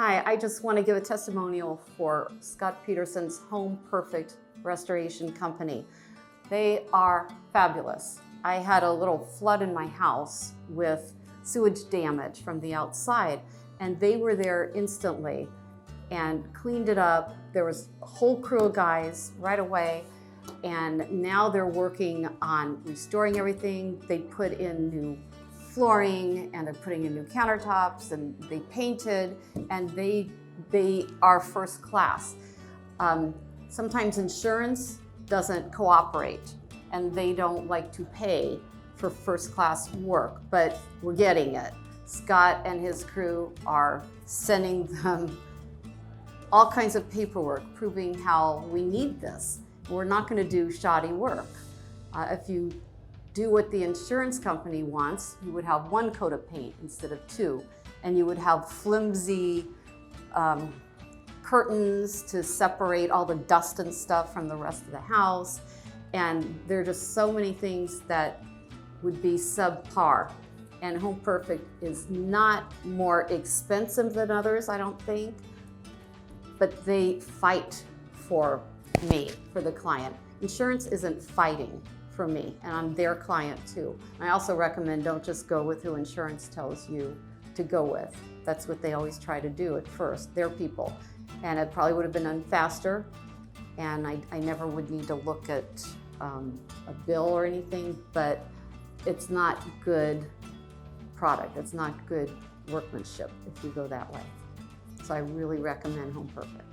Hi, I just want to give a testimonial for Scott Peterson's Home Perfect Restoration Company. They are fabulous. I had a little flood in my house with sewage damage from the outside, and they were there instantly and cleaned it up. There was a whole crew of guys right away, and now they're working on restoring everything. They put in new flooring, and they're putting in new countertops, and they painted, and they are first class. Sometimes insurance doesn't cooperate, and they don't like to pay for first class work, but we're getting it. Scott and his crew are sending them all kinds of paperwork proving how we need this. We're not going to do shoddy work. If you do what the insurance company wants, you would have one coat of paint instead of two, and you would have flimsy curtains to separate all the dust and stuff from the rest of the house. And there are just so many things that would be subpar. And Home Perfect is not more expensive than others, I don't think, but they fight for me, for the client. Insurance isn't fighting for me, and I'm their client too. I also recommend don't just go with who insurance tells you to go with. That's what they always try to do at first, their people. And it probably would have been done faster, and I never would need to look at a bill or anything, but it's not good product. It's not good workmanship if you go that way. So I really recommend Home Perfect.